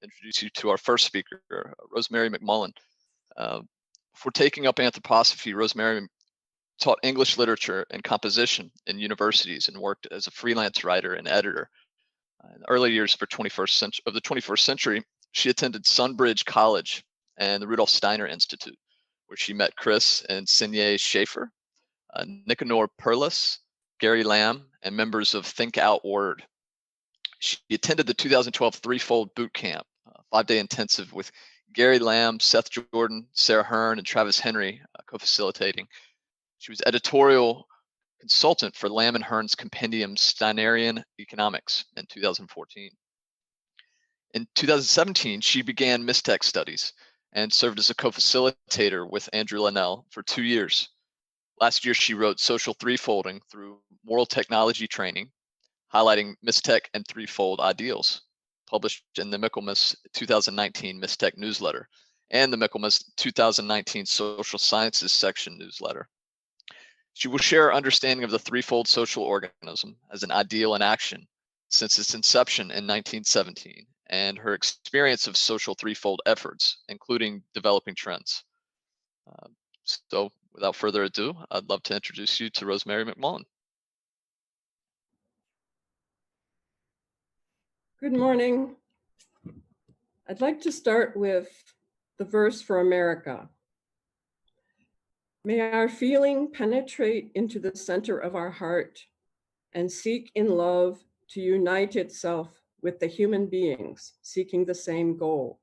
introduce you to our first speaker, Rosemary McMullen. Uh, Before taking up anthroposophy, Rosemary taught English literature and composition in universities and worked as a freelance writer and editor. In the early years of the 21st century, she attended Sunbridge College and the Rudolf Steiner Institute, where she met Chris and Signé Schaefer, Nicanor Perlis, Gary Lamb, and members of Think Out Word. She attended the 2012 Threefold Boot Camp, a 5-day intensive with Gary Lamb, Seth Jordan, Sarah Hearn, and Travis Henry co-facilitating. She was editorial consultant for Lamb and Hearn's compendium Steinerian Economics in 2014. In 2017, she began Mystech studies and served as a co-facilitator with Andrew Linnell for 2 years. Last year, she wrote Social Threefolding through Moral Technology Training, highlighting Mystech and Threefold ideals, published in the Michaelmas 2019 Mystech newsletter and the Michaelmas 2019 Social Sciences section newsletter. She will share her understanding of the threefold social organism as an ideal in action since its inception in 1917 and her experience of social threefold efforts, including developing trends. So without further ado, I'd love to introduce you to Rosemary McMullen. Good morning. I'd like to start with the verse for America. May our feeling penetrate into the center of our heart and seek in love to unite itself with the human beings seeking the same goal,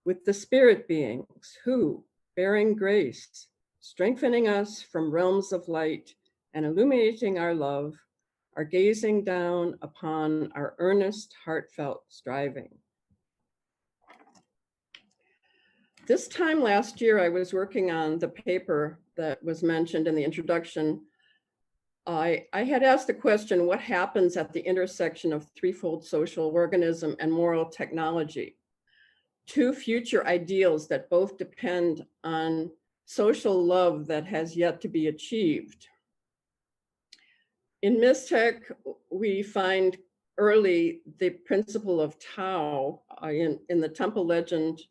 with the spirit beings who, bearing grace, strengthening us from realms of light and illuminating our love, are gazing down upon our earnest, heartfelt striving. This time last year, I was working on the paper that was mentioned in the introduction. I had asked the question, what happens at the intersection of threefold social organism and moral technology? Two future ideals that both depend on social love that has yet to be achieved. In Mystech, we find early the principle of Tao in the Temple Legend,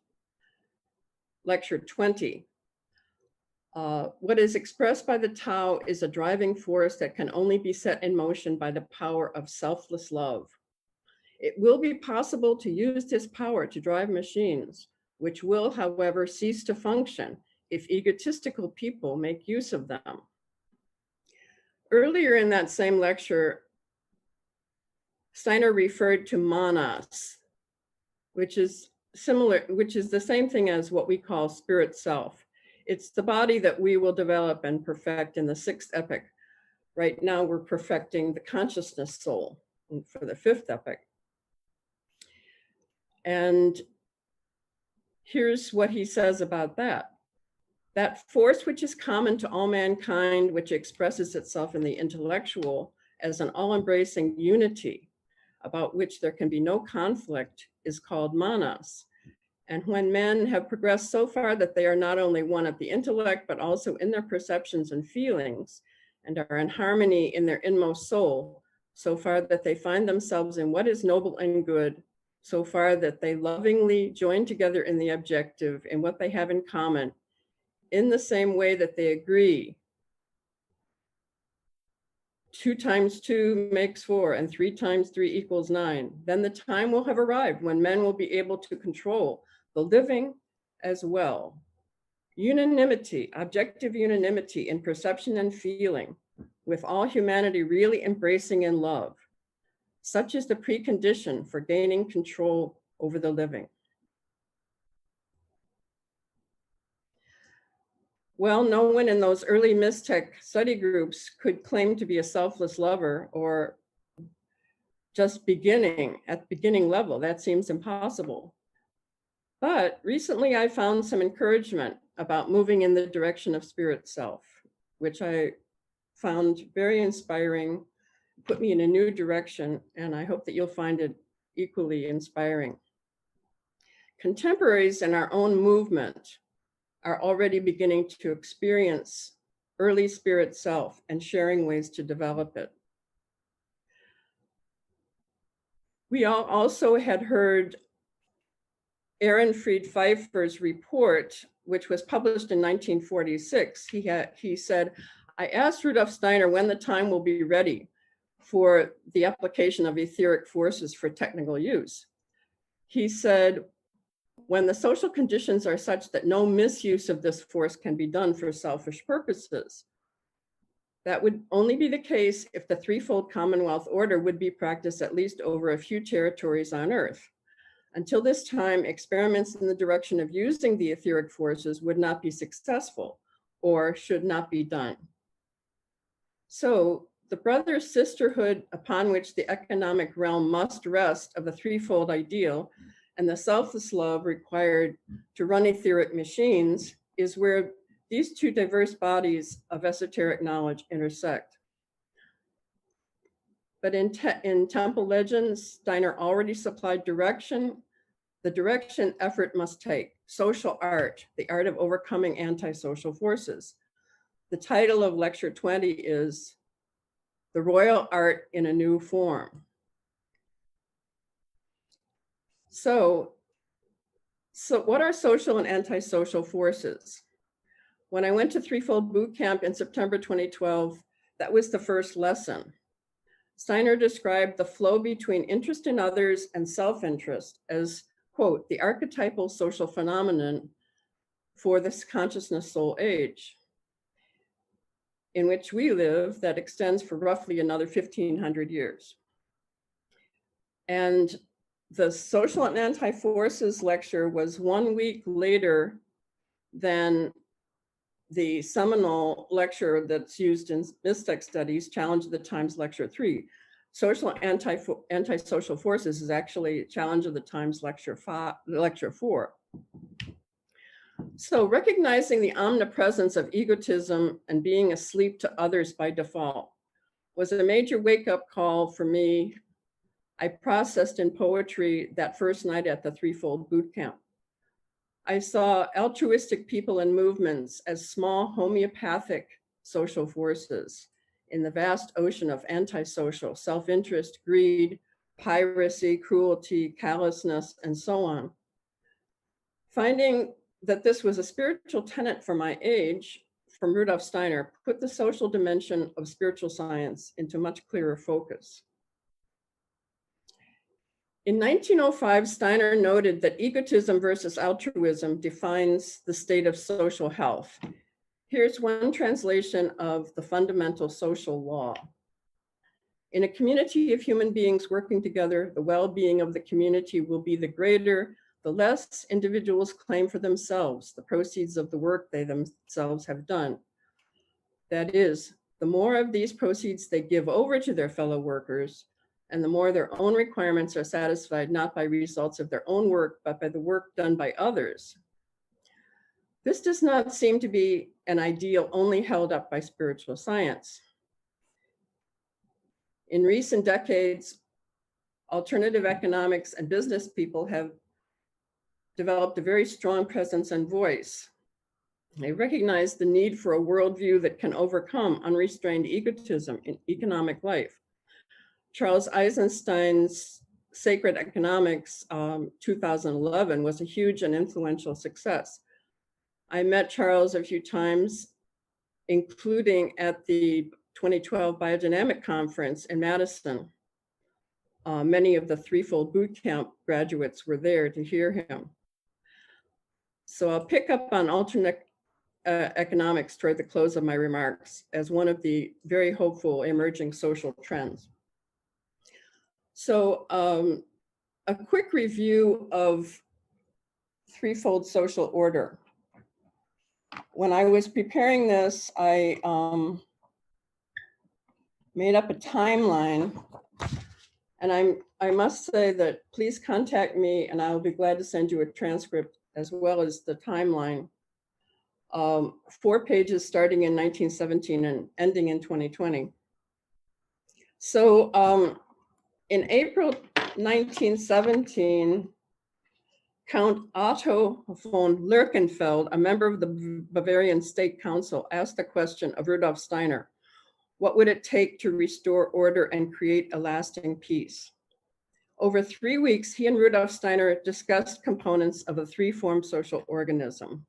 Lecture 20. What is expressed by the Tao is a driving force that can only be set in motion by the power of selfless love. It will be possible to use this power to drive machines, which will, however, cease to function if egotistical people make use of them. Earlier in that same lecture, Steiner referred to manas, which is the same thing as what we call spirit self. It's the body that we will develop and perfect in the 6th epoch. Right now, we're perfecting the consciousness soul for the 5th epoch. And here's what he says about that. That force which is common to all mankind, which expresses itself in the intellectual as an all-embracing unity about which there can be no conflict, is called manas. And when men have progressed so far that they are not only one at the intellect, but also in their perceptions and feelings, and are in harmony in their inmost soul, so far that they find themselves in what is noble and good, so far that they lovingly join together in the objective, in what they have in common, in the same way that they agree. 2 times 2 makes 4, and 3 times 3 equals 9. Then the time will have arrived when men will be able to control the living as well. Unanimity, objective unanimity in perception and feeling, with all humanity really embracing in love. Such is the precondition for gaining control over the living. Well, no one in those early Mystech study groups could claim to be a selfless lover or just beginning at the beginning level. That seems impossible. But recently I found some encouragement about moving in the direction of spirit self, which I found very inspiring, put me in a new direction, and I hope that you'll find it equally inspiring. Contemporaries in our own movement are already beginning to experience early spirit self and sharing ways to develop it. We all also had heard Ehrenfried Pfeiffer's report, which was published in 1946, he said, I asked Rudolf Steiner when the time will be ready for the application of etheric forces for technical use. He said, when the social conditions are such that no misuse of this force can be done for selfish purposes. That would only be the case if the threefold Commonwealth order would be practiced at least over a few territories on Earth. Until this time, experiments in the direction of using the etheric forces would not be successful or should not be done. So the brother sisterhood upon which the economic realm must rest of the threefold ideal and the selfless love required to run etheric machines is where these two diverse bodies of esoteric knowledge intersect. But in temple legends, Steiner already supplied direction. The direction effort must take: social art, the art of overcoming antisocial forces. The title of lecture 20 is The Royal Art in a New Form. So what are social and antisocial forces? When I went to Threefold Boot Camp in September 2012, that was the first lesson. Steiner described the flow between interest in others and self-interest as, quote, the archetypal social phenomenon for this consciousness soul age in which we live that extends for roughly another 1,500 years. And the social and anti-forces lecture was 1 week later than the seminal lecture that's used in Mystic Studies, Challenge of the Times Lecture 3. Social anti-social forces is actually Challenge of the Times Lecture 4. So recognizing the omnipresence of egotism and being asleep to others by default was a major wake-up call for me. I processed in poetry that first night at the Threefold Boot Camp. I saw altruistic people and movements as small homeopathic social forces in the vast ocean of antisocial, self-interest, greed, piracy, cruelty, callousness, and so on. Finding that this was a spiritual tenet for my age from Rudolf Steiner put the social dimension of spiritual science into much clearer focus. In 1905, Steiner noted that egotism versus altruism defines the state of social health. Here's one translation of the fundamental social law. In a community of human beings working together, the well-being of the community will be the greater, the less individuals claim for themselves the proceeds of the work they themselves have done. That is, the more of these proceeds they give over to their fellow workers, and the more their own requirements are satisfied, not by results of their own work, but by the work done by others. This does not seem to be an ideal only held up by spiritual science. In recent decades, alternative economics and business people have developed a very strong presence and voice. They recognize the need for a worldview that can overcome unrestrained egotism in economic life. Charles Eisenstein's Sacred Economics 2011 was a huge and influential success. I met Charles a few times, including at the 2012 Biodynamic Conference in Madison. Many of the Threefold Boot Camp graduates were there to hear him. So I'll pick up on alternate economics toward the close of my remarks as one of the very hopeful emerging social trends. So a quick review of threefold social order. When I was preparing this, I made up a timeline, and I must say that please contact me and I'll be glad to send you a transcript as well as the timeline. 4 pages starting in 1917 and ending in 2020. So in April 1917, Count Otto von Lerchenfeld, a member of the Bavarian State Council, asked the question of Rudolf Steiner: what would it take to restore order and create a lasting peace? Over 3 weeks, he and Rudolf Steiner discussed components of a three-form social organism.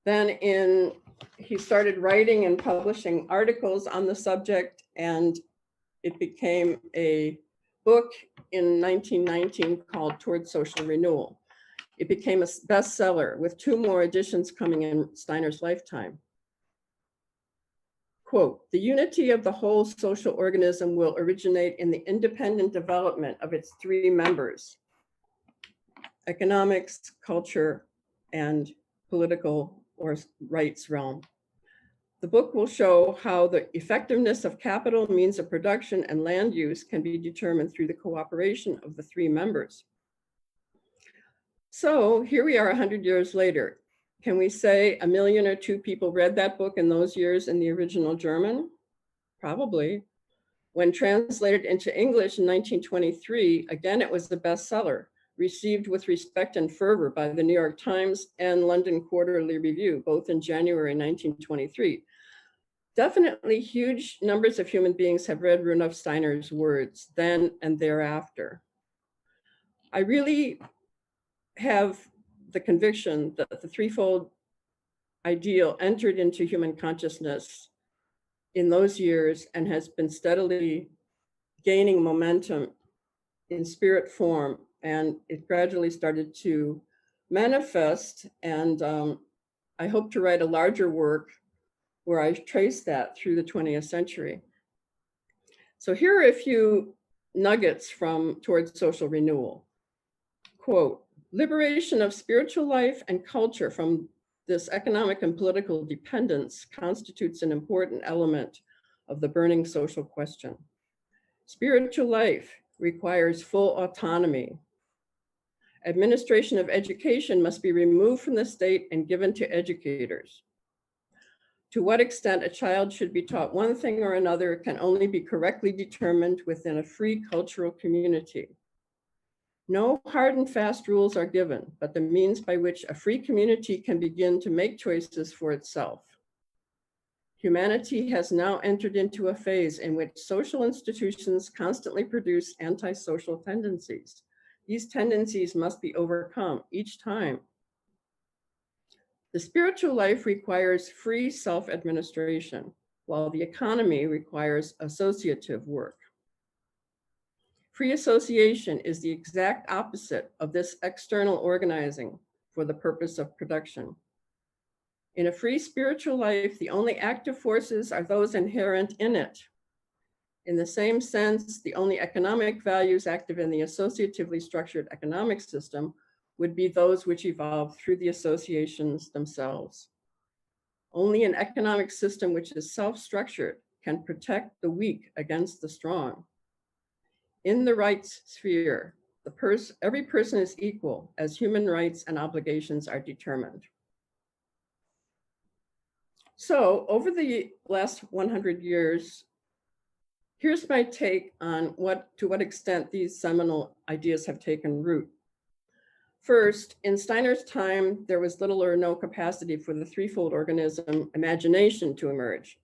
Then he started writing and publishing articles on the subject, and it became a book in 1919 called Towards Social Renewal. It became a bestseller with 2 more editions coming in Steiner's lifetime. Quote, the unity of the whole social organism will originate in the independent development of its 3 members, economics, culture, and political or rights realm. The book will show how the effectiveness of capital, means of production, and land use can be determined through the cooperation of the 3 members. So here we are 100 years later. Can we say 1 million or 2 people read that book in those years in the original German? Probably. When translated into English in 1923, again, it was a bestseller, received with respect and fervor by the New York Times and London Quarterly Review, both in January 1923. Definitely huge numbers of human beings have read Rudolf Steiner's words then and thereafter. I really have the conviction that the threefold ideal entered into human consciousness in those years and has been steadily gaining momentum in spirit form, and it gradually started to manifest. And I hope to write a larger work where I trace that through the 20th century. So here are a few nuggets from Towards Social Renewal. Quote, liberation of spiritual life and culture from this economic and political dependence constitutes an important element of the burning social question. Spiritual life requires full autonomy. Administration of education must be removed from the state and given to educators. To what extent a child should be taught one thing or another can only be correctly determined within a free cultural community. No hard and fast rules are given, but the means by which a free community can begin to make choices for itself. Humanity has now entered into a phase in which social institutions constantly produce antisocial tendencies. These tendencies must be overcome each time. The spiritual life requires free self-administration, while the economy requires associative work. Free association is the exact opposite of this external organizing for the purpose of production. In a free spiritual life, the only active forces are those inherent in it. In the same sense, the only economic values active in the associatively structured economic system would be those which evolve through the associations themselves. Only an economic system which is self-structured can protect the weak against the strong. In the rights sphere, every person is equal as human rights and obligations are determined. So over the last 100 years, here's my take on to what extent these seminal ideas have taken root. First, in Steiner's time, there was little or no capacity for the threefold organism imagination to emerge.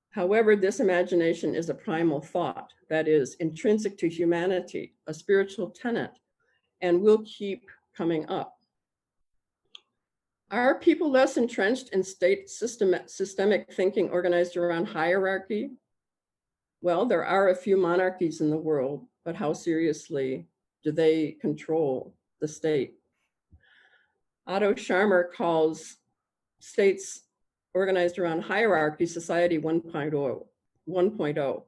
However, this imagination is a primal thought that is intrinsic to humanity, a spiritual tenet, and will keep coming up. Are people less entrenched in state systemic thinking organized around hierarchy? Well, there are a few monarchies in the world, but how seriously do they control the state? Otto Scharmer calls states organized around hierarchy society 1.0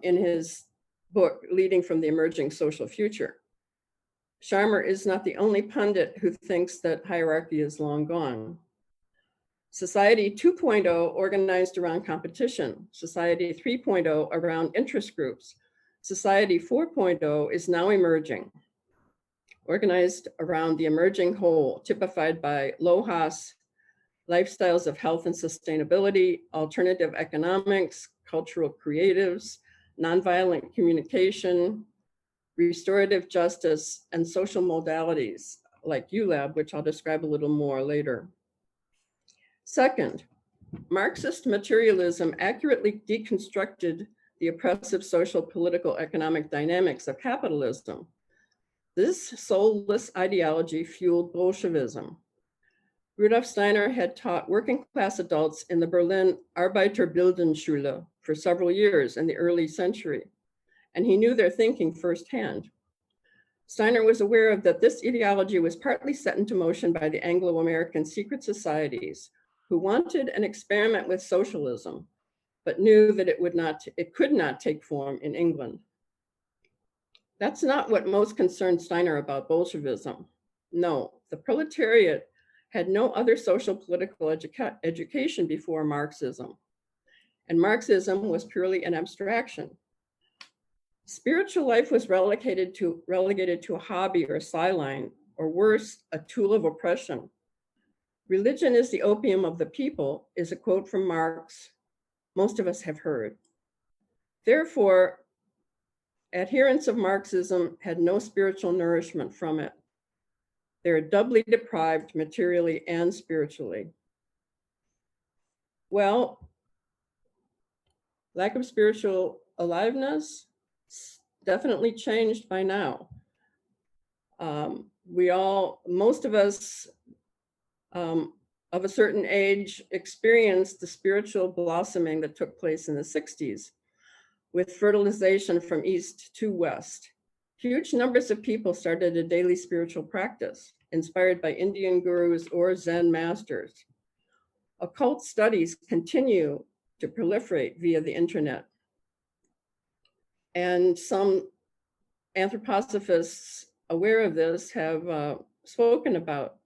in his book, Leading from the Emerging Social Future. Scharmer is not the only pundit who thinks that hierarchy is long gone. Society 2.0 organized around competition, Society 3.0 around interest groups, Society 4.0 is now emerging, organized around the emerging whole, typified by LOHAS, lifestyles of health and sustainability, alternative economics, cultural creatives, nonviolent communication, restorative justice, and social modalities like ULAB, which I'll describe a little more later. Second, Marxist materialism accurately deconstructed the oppressive social, political, economic dynamics of capitalism. This soulless ideology fueled Bolshevism. Rudolf Steiner had taught working class adults in the Berlin Arbeiterbildungsschule for several years in the early century, and he knew their thinking firsthand. Steiner was aware of that this ideology was partly set into motion by the Anglo-American secret societies who wanted an experiment with socialism, but knew that it could not take form in England. That's not what most concerned Steiner about Bolshevism. No, the proletariat had no other social political education before Marxism, and Marxism was purely an abstraction. Spiritual life was relegated to a hobby or a sideline, or worse, a tool of oppression. Religion is the opium of the people is a quote from Marx most of us have heard. Therefore, adherents of Marxism had no spiritual nourishment from it. They are doubly deprived materially and spiritually. Well, lack of spiritual aliveness definitely changed by now. Most of us of a certain age experienced the spiritual blossoming that took place in the 60s with fertilization from east to west. Huge numbers of people started a daily spiritual practice inspired by Indian gurus or Zen masters. Occult studies continue to proliferate via the internet. And some anthroposophists aware of this have spoken about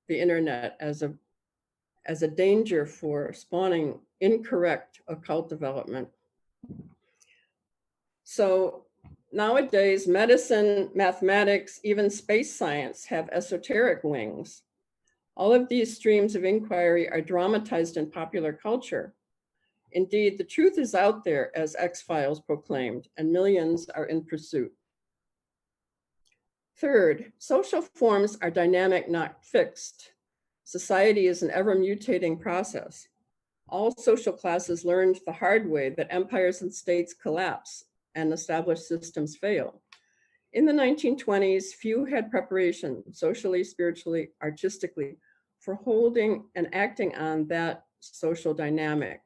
the internet as a danger for spawning incorrect occult development. So nowadays, medicine, mathematics, even space science have esoteric wings. All of these streams of inquiry are dramatized in popular culture. Indeed, the truth is out there, as X-Files proclaimed, and millions are in pursuit. Third, social forms are dynamic, not fixed. Society is an ever-mutating process. All social classes learned the hard way that empires and states collapse and established systems fail. In the 1920s, few had preparation, socially, spiritually, artistically, for holding and acting on that social dynamic.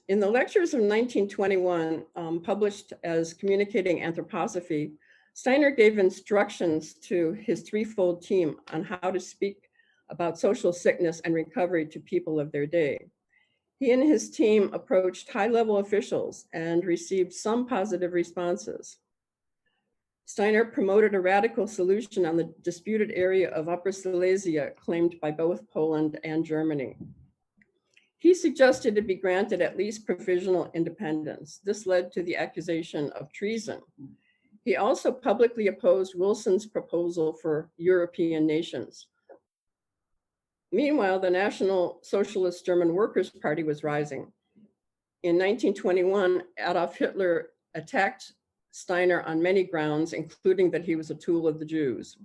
In the lectures of 1921, published as Communicating Anthroposophy, Steiner gave instructions to his threefold team on how to speak about social sickness and recovery to people of their day. He and his team approached high-level officials and received some positive responses. Steiner promoted a radical solution on the disputed area of Upper Silesia claimed by both Poland and Germany. He suggested it be granted at least provisional independence. This led to the accusation of treason. He also publicly opposed Wilson's proposal for European nations. Meanwhile, the National Socialist German Workers' Party was rising. In 1921, Adolf Hitler attacked Steiner on many grounds, including that he was a tool of the Jews.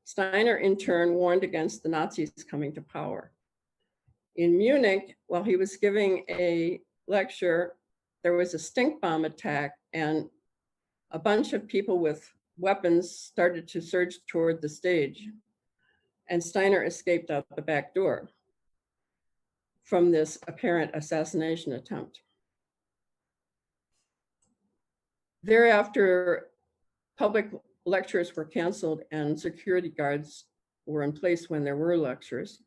Steiner, in turn, warned against the Nazis coming to power. In Munich, while he was giving a lecture, there was a stink bomb attack, and a bunch of people with weapons started to surge toward the stage. And Steiner escaped out the back door from this apparent assassination attempt. Thereafter, public lectures were canceled and security guards were in place when there were lectures.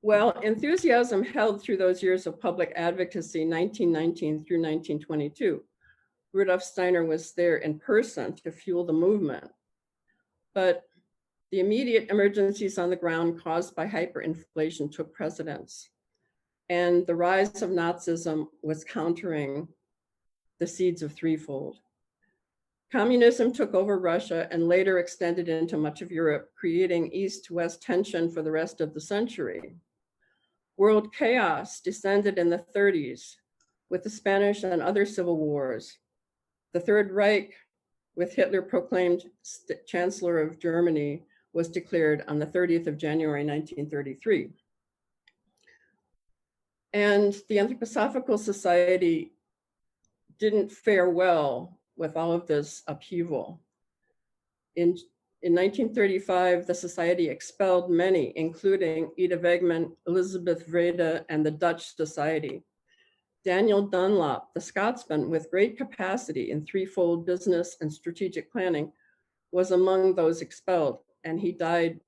Well, enthusiasm held through those years of public advocacy, 1919 through 1922. Rudolf Steiner was there in person to fuel the movement. But the immediate emergencies on the ground caused by hyperinflation took precedence. And the rise of Nazism was countering the seeds of Threefold. Communism took over Russia and later extended into much of Europe, creating East-West tension for the rest of the century. World chaos descended in the 30s with the Spanish and other civil wars. The Third Reich, with Hitler proclaimed Chancellor of Germany, was declared on the 30th of January, 1933. And the Anthroposophical Society didn't fare well with all of this upheaval. In 1935, the Society expelled many, including Ida Wegman, Elizabeth Vrede, and the Dutch Society. Daniel Dunlop, the Scotsman with great capacity in threefold business and strategic planning, was among those expelled, and he died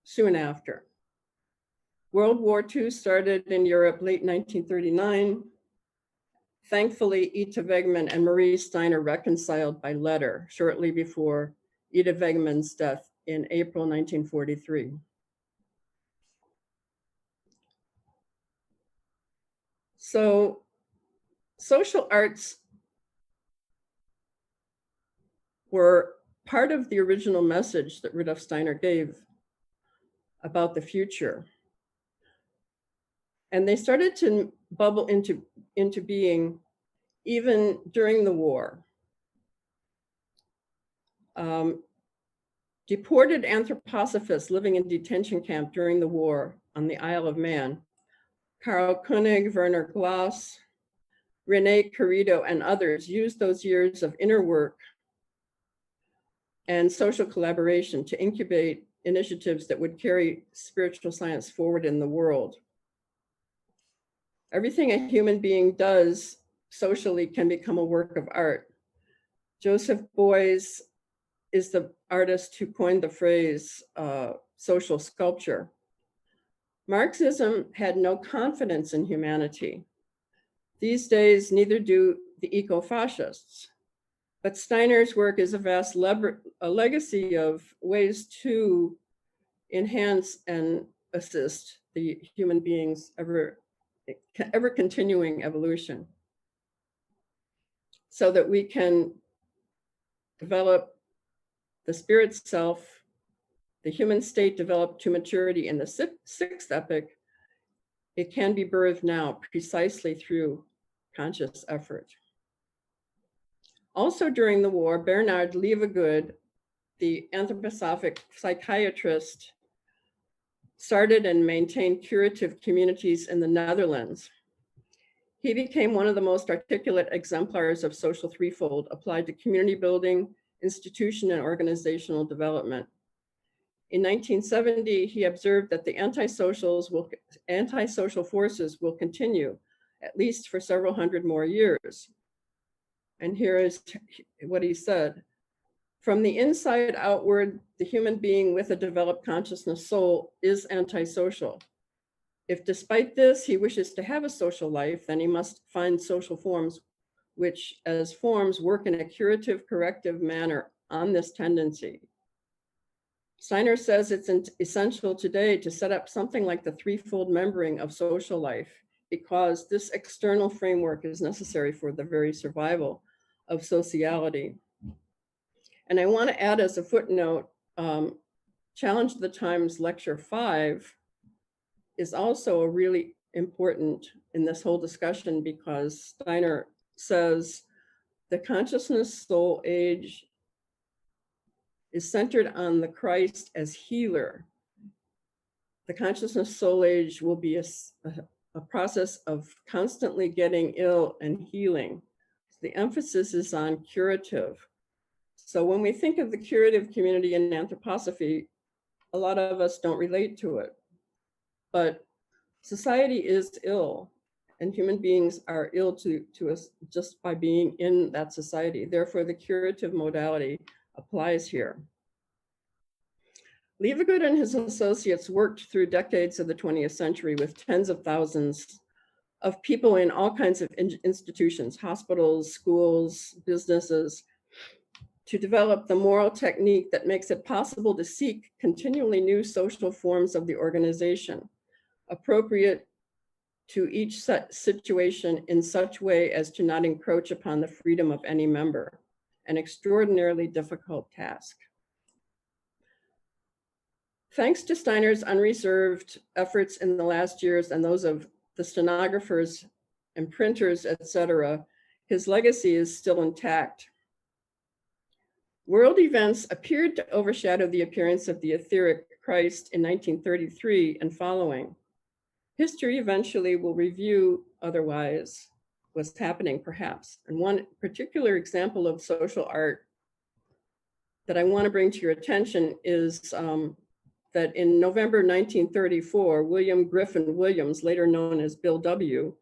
soon after. World War II started in Europe late 1939. Thankfully, Ita Wegman and Marie Steiner reconciled by letter shortly before Ida Wegman's death in April 1943. So social arts were part of the original message that Rudolf Steiner gave about the future. And they started to bubble into being even during the war. Deported anthroposophists living in detention camp during the war on the Isle of Man, Karl Koenig, Werner Glass, Rene Carrito, and others used those years of inner work and social collaboration to incubate initiatives that would carry spiritual science forward in the world. Everything a human being does socially can become a work of art. Joseph Beuys is the artist who coined the phrase social sculpture. Marxism had no confidence in humanity. These days, neither do the eco-fascists. But Steiner's work is a vast legacy of ways to enhance and assist the human being's ever continuing evolution so that we can develop the spirit self, the human state developed to maturity in the sixth epoch. It can be birthed now precisely through conscious effort. Also during the war, Bernard Leavegood, the anthroposophic psychiatrist, started and maintained curative communities in the Netherlands. He became one of the most articulate exemplars of social threefold applied to community building, institution, and organizational development. In 1970, he observed that the antisocial forces will continue at least for several hundred more years. And here is what he said. From the inside outward, the human being with a developed consciousness soul is antisocial. If despite this, he wishes to have a social life, then he must find social forms which as forms work in a curative, corrective manner on this tendency. Steiner says it's essential today to set up something like the threefold membering of social life because this external framework is necessary for the very survival of sociality. And I want to add as a footnote, Challenge of the Times Lecture 5 is also a really important in this whole discussion because Steiner says the consciousness soul age is centered on the Christ as healer. The consciousness soul age will be a process of constantly getting ill and healing. The emphasis is on curative. So when we think of the curative community in anthroposophy, a lot of us don't relate to it. But society is ill, and human beings are ill to us just by being in that society. Therefore, the curative modality applies here. Leavegood and his associates worked through decades of the 20th century with tens of thousands of people in all kinds of institutions, hospitals, schools, businesses, to develop the moral technique that makes it possible to seek continually new social forms of the organization, appropriate to each situation in such way as to not encroach upon the freedom of any member, an extraordinarily difficult task. Thanks to Steiner's unreserved efforts in the last years and those of the stenographers and printers, etc., his legacy is still intact. World events appeared to overshadow the appearance of the etheric Christ in 1933 and following. History eventually will review otherwise what's happening, perhaps. And one particular example of social art that I want to bring to your attention is that in November 1934, William Griffin Williams, later known as Bill W.,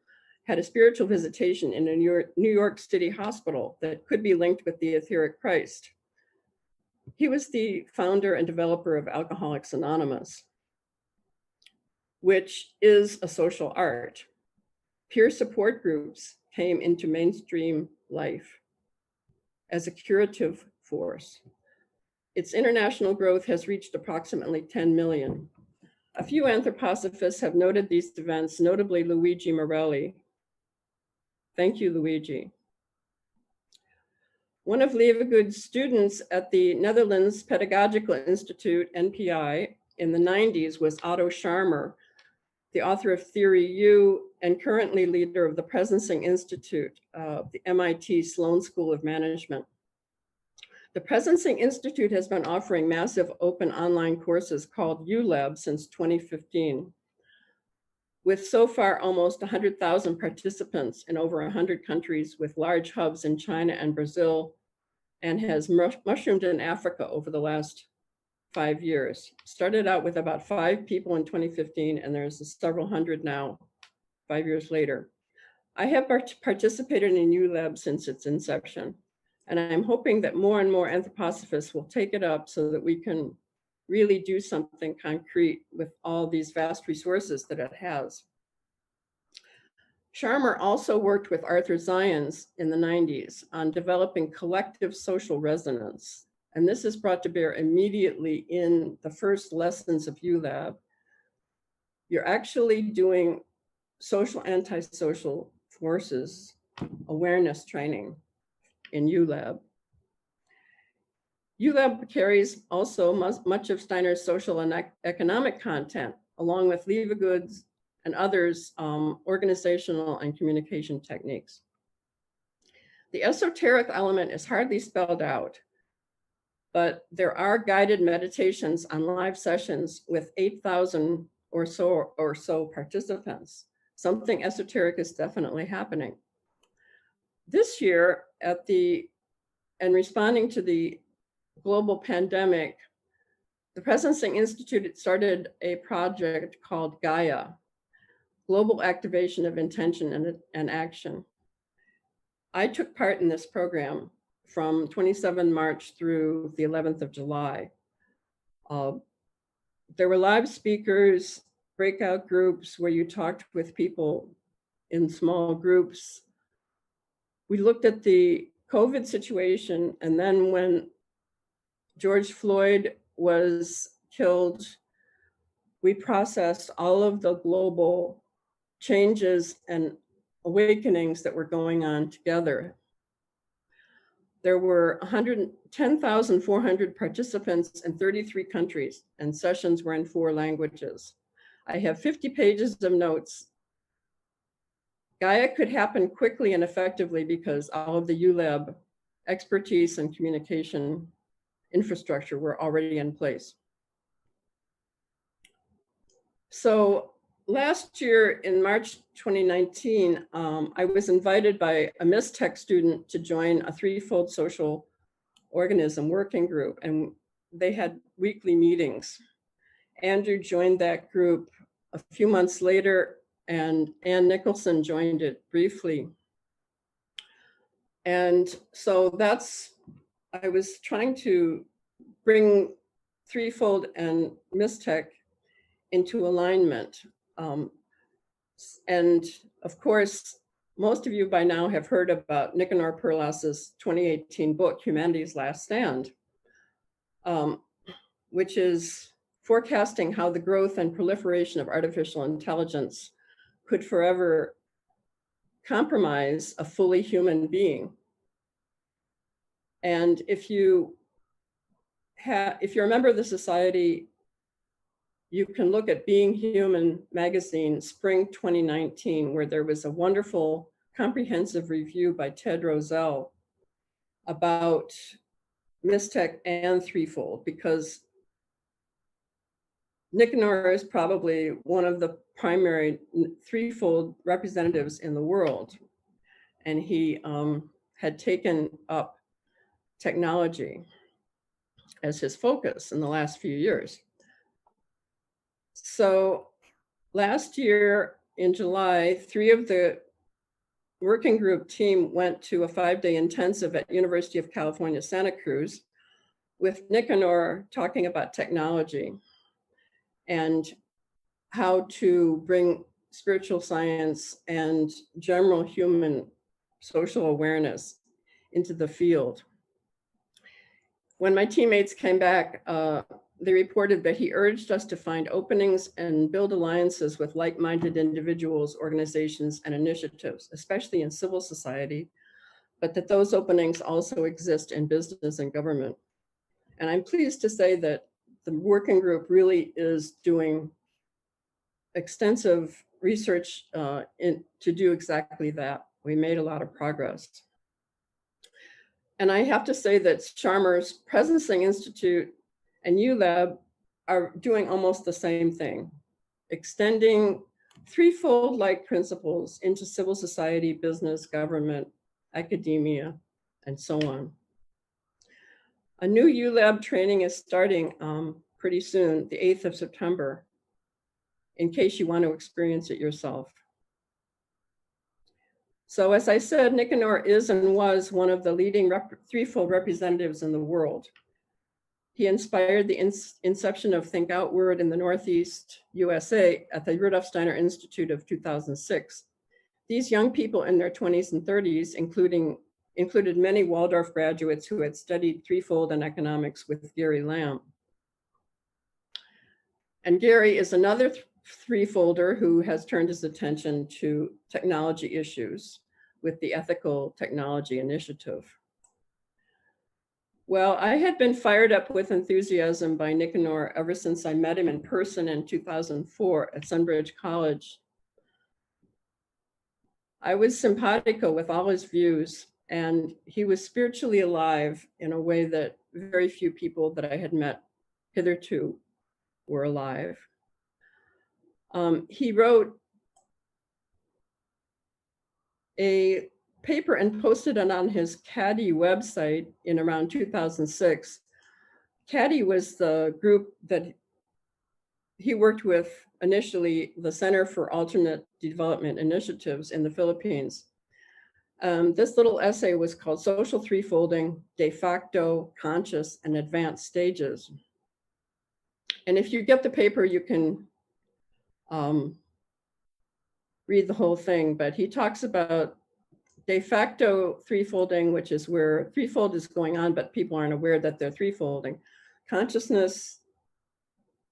had a spiritual visitation in a New York City hospital that could be linked with the etheric Christ. He was the founder and developer of Alcoholics Anonymous, which is a social art. Peer support groups came into mainstream life as a curative force. Its international growth has reached approximately 10 million. A few anthroposophists have noted these events, notably Luigi Morelli. Thank you, Luigi. One of Leeuwenhoek's students at the Netherlands Pedagogical Institute, NPI, in the 90s was Otto Scharmer, the author of Theory U and currently leader of the Presencing Institute, the MIT Sloan School of Management. The Presencing Institute has been offering massive open online courses called ULab since 2015, with so far almost 100,000 participants in over 100 countries with large hubs in China and Brazil, and has mushroomed in Africa over the last 5 years. Started out with about 5 people in 2015, and there's several hundred now, 5 years later. I have participated in ULab since its inception, and I'm hoping that more and more anthroposophists will take it up so that we can really do something concrete with all these vast resources that it has. Scharmer also worked with Arthur Zions in the 90s on developing collective social resonance. And this is brought to bear immediately in the first lessons of ULab. You're actually doing social antisocial forces awareness training in ULab. ULab carries also much of Steiner's social and economic content, along with Leeuwenhoek's and others' organizational and communication techniques. The esoteric element is hardly spelled out, but there are guided meditations on live sessions with 8,000 or so participants. Something esoteric is definitely happening. This year, and responding to the global pandemic, the Presencing Institute started a project called Gaia, Global Activation of Intention and Action. I took part in this program from 27 March through the 11th of July. There were live speakers, breakout groups where you talked with people in small groups. We looked at the COVID situation, and then when George Floyd was killed, we processed all of the global changes and awakenings that were going on together. There were 110,400 participants in 33 countries, and sessions were in 4 languages. I have 50 pages of notes. Gaia could happen quickly and effectively because all of the ULab expertise and communication infrastructure were already in place. So last year in March 2019, I was invited by a Mistech student to join a Threefold social organism working group, and they had weekly meetings. Andrew joined that group a few months later, and Ann Nicholson joined it briefly. And so I was trying to bring Threefold and Mistech into alignment. And of course, most of you by now have heard about Nicanor Perlas's 2018 book, Humanity's Last Stand, which is forecasting how the growth and proliferation of artificial intelligence could forever compromise a fully human being. And if you're a member of the society, you can look at Being Human magazine, spring 2019, where there was a wonderful comprehensive review by Ted Rosell about Mistech and Threefold, because Nicanor is probably one of the primary threefold representatives in the world. And he had taken up technology as his focus in the last few years. So last year in July, 3 of the working group team went to a 5-day intensive at University of California, Santa Cruz, with Nicanor talking about technology and how to bring spiritual science and general human social awareness into the field. When my teammates came back, they reported that he urged us to find openings and build alliances with like-minded individuals, organizations, and initiatives, especially in civil society, but that those openings also exist in business and government. And I'm pleased to say that the working group really is doing extensive research to do exactly that. We made a lot of progress. And I have to say that Chalmers Presencing Institute and ULab are doing almost the same thing, extending threefold-like principles into civil society, business, government, academia, and so on. A new ULab training is starting pretty soon, the 8th of September, in case you want to experience it yourself. So as I said, Nicanor is and was one of the leading threefold representatives in the world. He inspired the inception of Think Outward in the Northeast USA at the Rudolf Steiner Institute of 2006. These young people in their 20s and 30s, included many Waldorf graduates who had studied threefold and economics with Gary Lamb. And Gary is another threefolder who has turned his attention to technology issues with the Ethical Technology Initiative. Well, I had been fired up with enthusiasm by Nicanor ever since I met him in person in 2004 at Sunbridge College. I was simpatico with all his views, and he was spiritually alive in a way that very few people that I had met hitherto were alive. He wrote a paper and posted it on his CADI website in around 2006. CADI was the group that he worked with initially, the Center for Alternate Development Initiatives in the Philippines. This little essay was called Social Threefolding, De Facto, Conscious, and Advanced Stages. And if you get the paper, you can read the whole thing, but he talks about de facto threefolding, which is where threefold is going on, but people aren't aware that they're threefolding. Consciousness,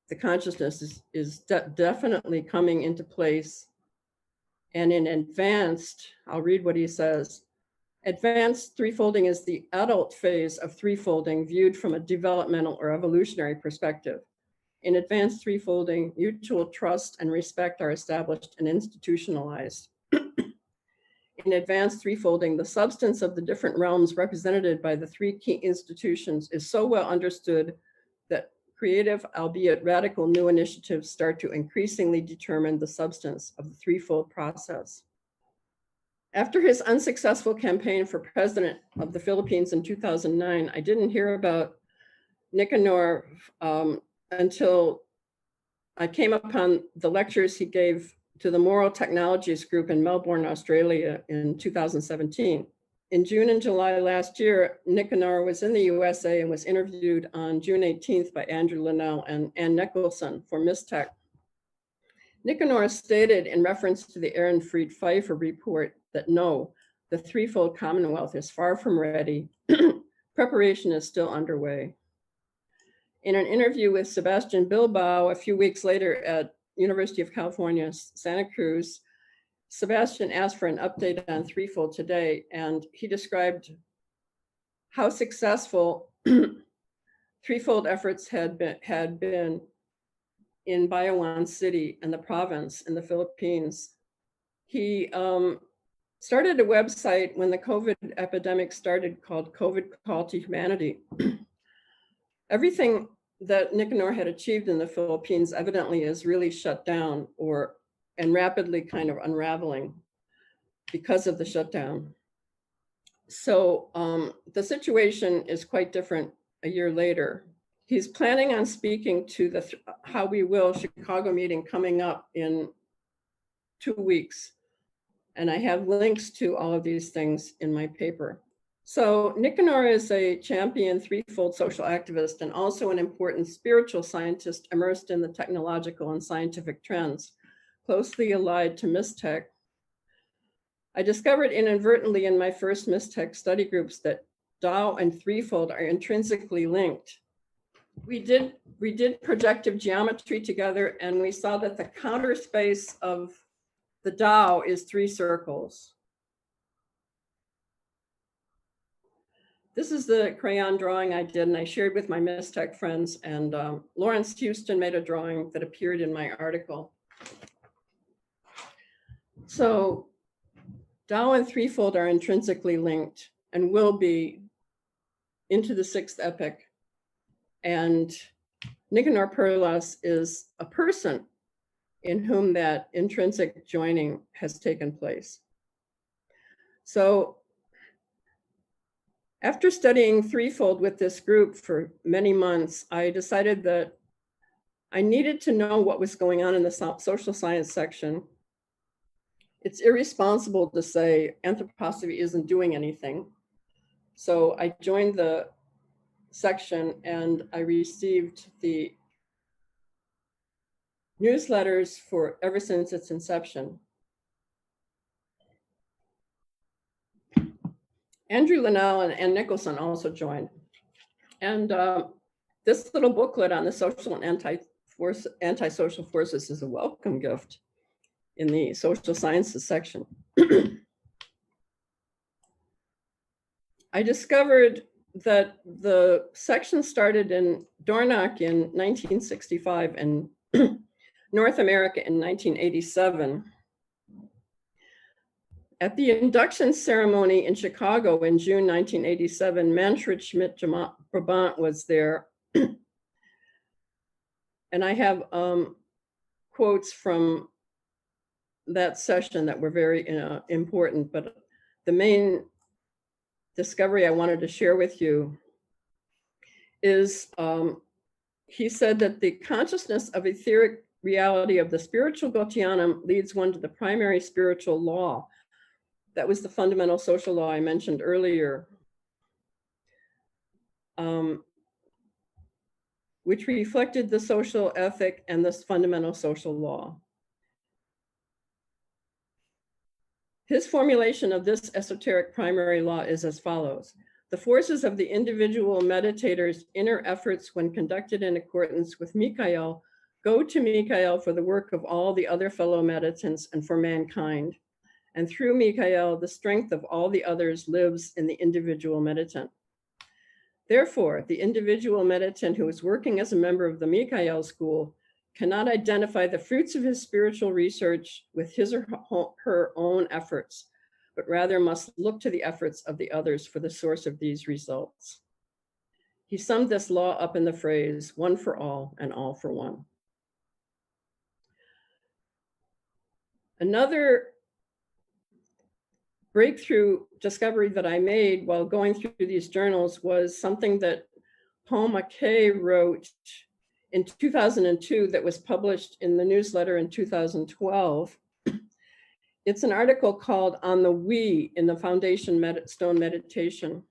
the consciousness is definitely coming into place. And in advanced, I'll read what he says. Advanced threefolding is the adult phase of threefolding viewed from a developmental or evolutionary perspective. In advanced threefolding, mutual trust and respect are established and institutionalized. In advanced threefolding, the substance of the different realms represented by the three key institutions is so well understood that creative, albeit radical, new initiatives start to increasingly determine the substance of the threefold process. After his unsuccessful campaign for president of the Philippines in 2009, I didn't hear about Nicanor until I came upon the lectures he gave to the Moral Technologies Group in Melbourne, Australia in 2017. In June and July last year, Nicanor was in the USA and was interviewed on June 18th by Andrew Linnell and Ann Nicholson for Mistech. Nicanor stated in reference to the Aaron Fried Pfeiffer report that no, the threefold Commonwealth is far from ready. Preparation is still underway. In an interview with Sebastian Bilbao a few weeks later at University of California, Santa Cruz, Sebastian asked for an update on threefold today, and he described how successful threefold efforts had been in Bayawan City and the province in the Philippines. He started a website when the COVID epidemic started called COVID Call to Humanity. Everything that Nicanor had achieved in the Philippines evidently is really shut down and rapidly kind of unraveling because of the shutdown. So the situation is quite different a year later. He's planning on speaking to the How We Will Chicago meeting coming up in 2 weeks. And I have links to all of these things in my paper. So Nicanor is a champion threefold social activist and also an important spiritual scientist immersed in the technological and scientific trends, closely allied to Mystech. I discovered inadvertently in my first Mystech study groups that Tao and threefold are intrinsically linked. We did projective geometry together, and we saw that the counter space of the Tao is 3 circles. This is the crayon drawing I did, and I shared with my Mystech friends, and Lawrence Houston made a drawing that appeared in my article. So Tao and threefold are intrinsically linked and will be into the 6th epoch. And Nicanor Perlas is a person in whom that intrinsic joining has taken place. So after studying threefold with this group for many months, I decided that I needed to know what was going on in the social science section. It's irresponsible to say anthroposophy isn't doing anything. So I joined the section and I received the newsletters for ever since its inception. Andrew Linnell and Nicholson also joined. And this little booklet on the social and anti-social forces is a welcome gift in the social sciences section. I discovered that the section started in Dornoch in 1965 and North America in 1987. At the induction ceremony in Chicago in June 1987, Manfred Schmidt-Brabant was there. And I have quotes from that session that were very important, but the main discovery I wanted to share with you is he said that the consciousness of etheric reality of the spiritual Gotianum leads one to the primary spiritual law. That was the fundamental social law I mentioned earlier, which reflected the social ethic and this fundamental social law. His formulation of this esoteric primary law is as follows. The forces of the individual meditator's inner efforts when conducted in accordance with Mikael go to Mikael for the work of all the other fellow meditants and for mankind. And through Mikael, the strength of all the others lives in the individual meditant. Therefore, the individual meditant who is working as a member of the Mikael school cannot identify the fruits of his spiritual research with his or her own efforts, but rather must look to the efforts of the others for the source of these results. He summed this law up in the phrase, one for all and all for one. Another breakthrough discovery that I made while going through these journals was something that Paul McKay wrote in 2002 that was published in the newsletter in 2012. It's an article called On the We in the Foundation Stone Meditation.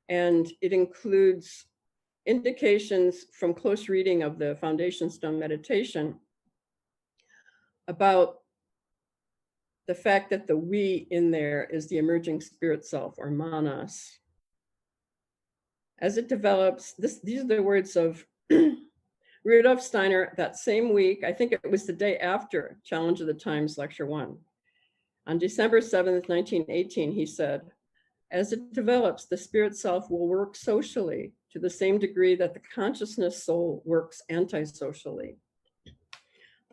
And it includes indications from close reading of the Foundation Stone Meditation about the fact that the we in there is the emerging spirit self, or manas. As it develops, these are the words of Rudolf Steiner that same week. I think it was the day after Challenge of the Times Lecture 1. On December 7th, 1918, he said, as it develops, the spirit self will work socially to the same degree that the consciousness soul works antisocially.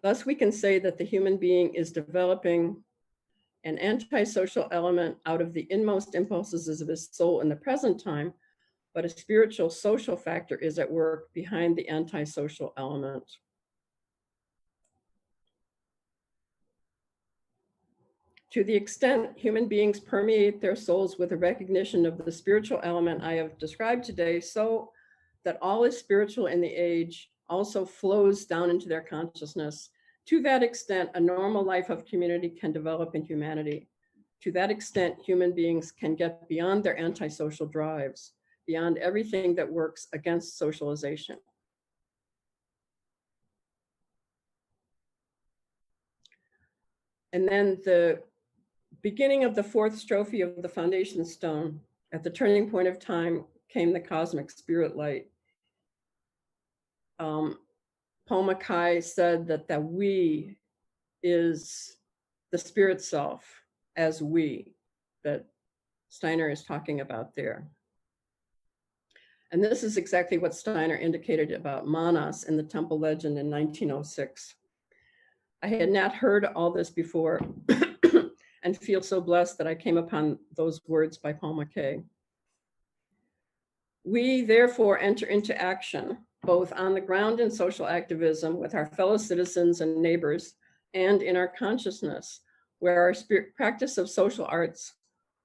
Thus, we can say that the human being is developing an antisocial element out of the inmost impulses of his soul in the present time, but a spiritual social factor is at work behind the antisocial element. To the extent human beings permeate their souls with a recognition of the spiritual element I have described today, so that all is spiritual in the age also flows down into their consciousness. To that extent, a normal life of community can develop in humanity. To that extent, human beings can get beyond their antisocial drives, beyond everything that works against socialization. And then the beginning of the fourth strophe of the foundation stone, at the turning point of time came the cosmic spirit light. Paul MacKay said that the we is the spirit self as we, that Steiner is talking about there. And this is exactly what Steiner indicated about Manas in the temple legend in 1906. I had not heard all this before and feel so blessed that I came upon those words by Paul MacKay. We therefore enter into action, both on the ground in social activism with our fellow citizens and neighbors, and in our consciousness, where our practice of social arts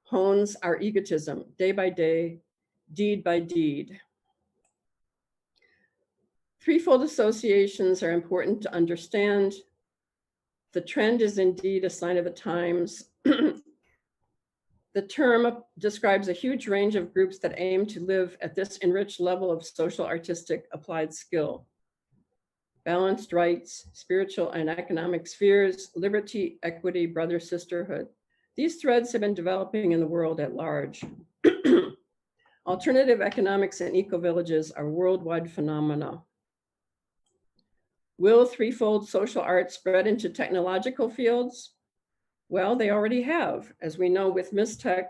hones our egotism day by day, deed by deed. Threefold associations are important to understand. The trend is indeed a sign of the times. The term describes a huge range of groups that aim to live at this enriched level of social, artistic, applied skill. Balanced rights, spiritual and economic spheres, liberty, equity, brother, sisterhood. These threads have been developing in the world at large. Alternative economics and eco-villages are worldwide phenomena. Will threefold social art spread into technological fields? Well, they already have, as we know with Mistech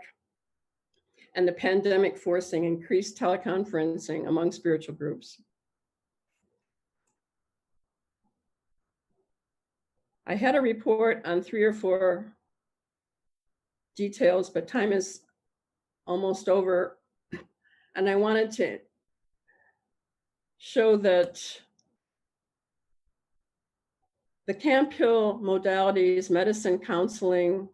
and the pandemic forcing increased teleconferencing among spiritual groups. I had a report on 3 or 4 details, but time is almost over. And I wanted to show that the Camp Hill modalities, medicine, counseling,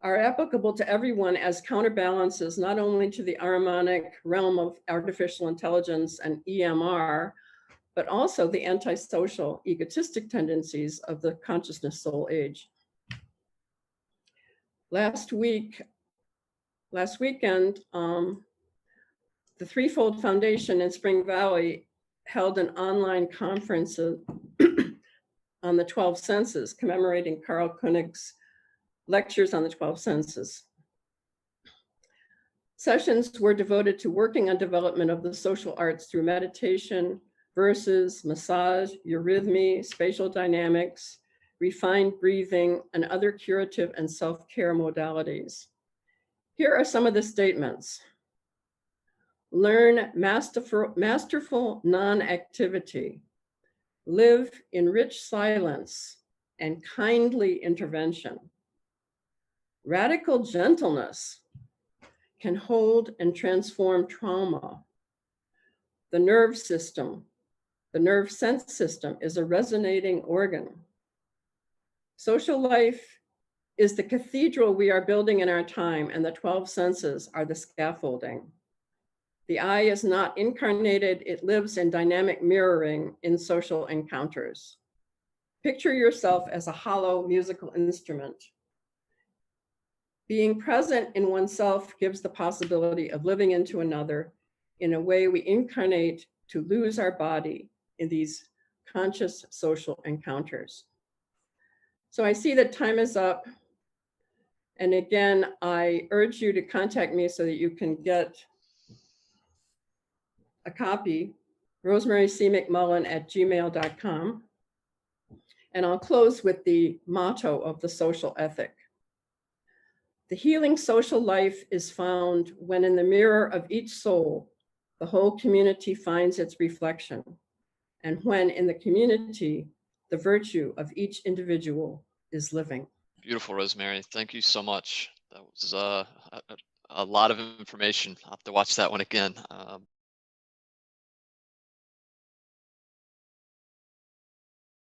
are applicable to everyone as counterbalances, not only to the Ahrimanic realm of artificial intelligence and EMR, but also the antisocial, egotistic tendencies of the consciousness soul age. Last weekend, the Threefold Foundation in Spring Valley held an online conference on the 12 senses, commemorating Carl Koenig's lectures on the 12 senses. Sessions were devoted to working on development of the social arts through meditation, verses, massage, eurythmy, spatial dynamics, refined breathing, and other curative and self-care modalities. Here are some of the statements. Learn masterful non-activity. Live in rich silence and kindly intervention. Radical gentleness can hold and transform trauma. The nerve system, the nerve sense system, is a resonating organ. Social life is the cathedral we are building in our time, and the 12 senses are the scaffolding. The I is not incarnated, it lives in dynamic mirroring in social encounters. Picture yourself as a hollow musical instrument. Being present in oneself gives the possibility of living into another in a way we incarnate to lose our body in these conscious social encounters. So I see that time is up. And again, I urge you to contact me so that you can get a copy, rosemarycmcmullen@gmail.com. And I'll close with the motto of the social ethic. The healing social life is found when in the mirror of each soul, the whole community finds its reflection, and when in the community, the virtue of each individual is living. Beautiful, Rosemary. Thank you so much. That was A lot of information. I'll have to watch that one again.